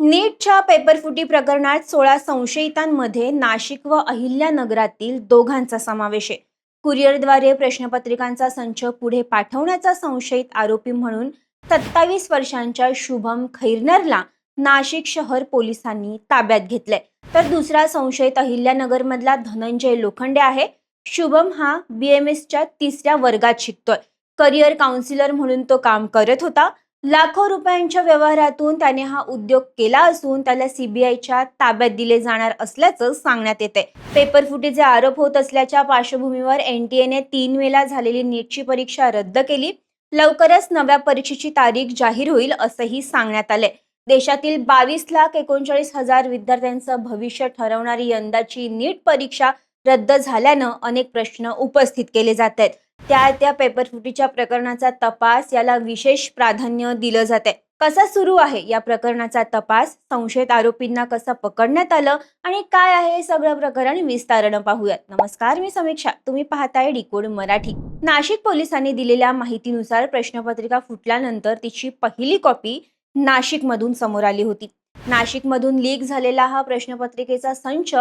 नीटच्या पेपरफुटी प्रकरणात 16 संशयितांमध्ये नाशिक व अहिल्यानगरातील दोघांचा समावेश आहे. कुरिअरद्वारे प्रश्नपत्रिकांचा संच पुढे पाठवण्याचा संशयित आरोपी म्हणून 27 वर्षांच्या शुभम खैरनरला नाशिक शहर पोलिसांनी ताब्यात घेतलंय. तर दुसरा संशयित अहिल्यानगरमधला धनंजय लोखंडे आहे. शुभम हा BMSच्या 3ऱ्या वर्गात शिकतोय. करिअर काउन्सिलर म्हणून तो काम करत होता. लाखो रुपयांच्या व्यवहारातून त्याने हा उद्योग केला असून त्याला CBIच्या ताब्यात दिले जाणार असल्याचं सांगण्यात येते. पेपरफुटीचे आरोप होत असल्याच्या पार्श्वभूमीवर NTAने 3 मेला झालेली नीटची परीक्षा रद्द केली. लवकरच नव्या परीक्षेची तारीख जाहीर होईल असंही सांगण्यात आले. देशातील 22,39,000 विद्यार्थ्यांचं भविष्य ठरवणारी यंदाची नीट परीक्षा रद्द झाल्यानं अनेक प्रश्न उपस्थित केले जात आहेत. त्या पेपरफुटीच्या प्रकरणाचा तपास याला विशेष प्राधान्य दिलं जाते. कसा सुरू आहे या प्रकरणाचा तपास, संशयित आरोपींना कसं पकडण्यात आलं आणि काय आहे हे सगळं प्रकरण विस्तारानं पाहूयात. नमस्कार, मी समीक्षा. तुम्ही पाहताय डिकोड मराठी. नाशिक पोलिसांनी दिलेल्या माहितीनुसार प्रश्नपत्रिका फुटल्यानंतर तिची पहिली कॉपी नाशिकमधून समोर आली होती. नाशिकमधून लीक झालेला हा प्रश्नपत्रिकेचा संच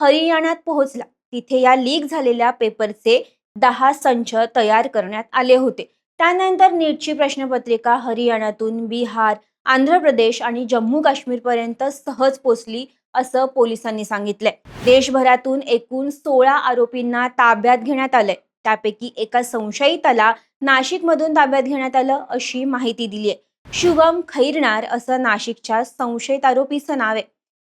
हरियाणात पोहोचला. तिथे या लीक झालेल्या पेपरचे 10 संच तयार करण्यात आले होते. त्यानंतर नीटची प्रश्नपत्रिका हरियाणातून बिहार, आंध्र प्रदेश आणि जम्मू काश्मीर पर्यंत सहज पोहोचली असं पोलिसांनी सांगितलंय. देशभरातून एकूण 16 आरोपींना ताब्यात घेण्यात आलंय. त्यापैकी एका संशयिताला नाशिकमधून ताब्यात घेण्यात आलं अशी माहिती दिली आहे. शुभम खैरनार असं नाशिकच्या संशयित आरोपीचं नाव आहे.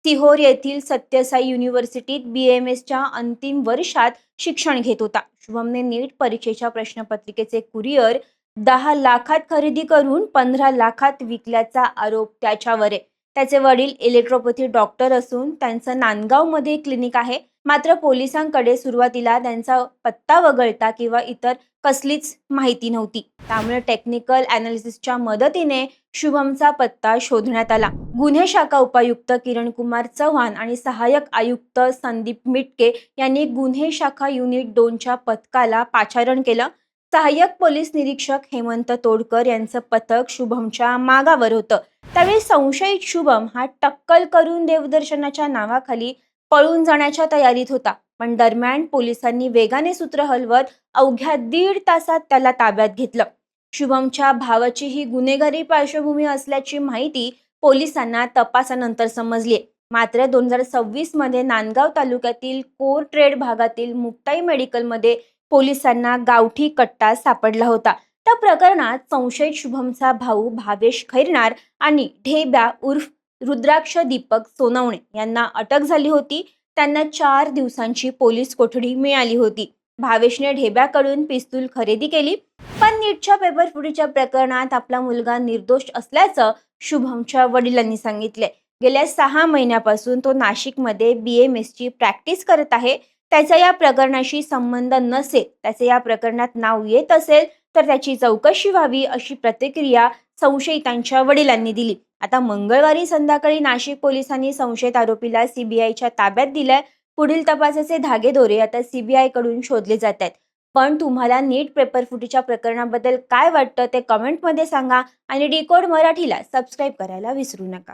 सिहोर येथील सत्यसाई युनिव्हर्सिटीत BMSच्या अंतिम वर्षात शिक्षण घेत होता. शुभमने नीट परीक्षेच्या प्रश्नपत्रिकेचे कुरिअर 10 लाखात खरेदी करून 15 लाखात विकल्याचा आरोप त्याच्यावर आहे. त्याचे वडील इलेक्ट्रोपॅथी डॉक्टर असून त्यांचं नांदगावमध्ये क्लिनिक आहे. मात्र पोलिसांकडे सुरुवातीला त्यांचा पत्ता वगळता किंवा इतर कसलीच माहिती नव्हती. त्यामुळे टेक्निकल अनालिसिसच्या मदतीने शुभमचा पत्ता शोधण्यात आला. गुन्हे शाखा उपायुक्त किरण कुमार चव्हाण आणि सहाय्यक आयुक्त संदीप मिटके यांनी गुन्हे शाखा युनिट 2च्या पथकाला पाचारण केलं. सहाय्यक पोलीस निरीक्षक हेमंत तोडकर यांचं पथक शुभमच्या मागावर होतं. त्यावेळी संशयित शुभम हा टक्कल करून देवदर्शनाच्या नावाखाली पळून जाण्याच्या तयारीत होता. पण दरम्यान पोलिसांनी वेगाने सूत्र हलवत अवघ्या 1.5 तासात त्याला ताब्यात घेतलं. शुभमच्या भावाची ही गुन्हेगारी पार्श्वभूमी असल्याची माहिती पोलिसांना तपासानंतर समजली. मात्र 2026 मध्ये नांदगाव तालुक्यातील कोर ट्रेड भागातील मुक्ताई मेडिकलमध्ये पोलिसांना गावठी कट्टा सापडला होता. त्या प्रकरणात संशयित शुभमचा भाऊ भावेश खैरनार आणि ढेब्या उर्फ रुद्राक्ष दीपक सोनवणे यांना अटक झाली होती. त्यांना 4 दिवसांची पोलीस कोठडी मिळाली होती. भावेशने ढेब्याकडून पिस्तूल खरेदी केली. पण नीटच्या पेपरफुटीच्या प्रकरणात आपला मुलगा निर्दोष असल्याचं शुभमच्या वडिलांनी सांगितले. गेल्या 6 महिन्यापासून तो नाशिकमध्ये BMSची प्रॅक्टिस करत आहे. त्याचा या प्रकरणाशी संबंध नसेल, त्याचे या प्रकरणात नाव येत असेल तर त्याची चौकशी व्हावी अशी प्रतिक्रिया संशयितांच्या वडिलांनी दिली. आता मंगळवारी संध्याकाळी नाशिक पोलिसांनी संशयित आरोपीला CBIच्या ताब्यात दिलंय. पुढील तपासाचे धागेदोरे आता CBI कडून शोधले जात आहेत. पण तुम्हाला नीट पेपरफुटीच्या प्रकरणाबद्दल काय वाटतं ते कमेंटमध्ये सांगा आणि डिकोड मराठीला सबस्क्राईब करायला विसरू नका.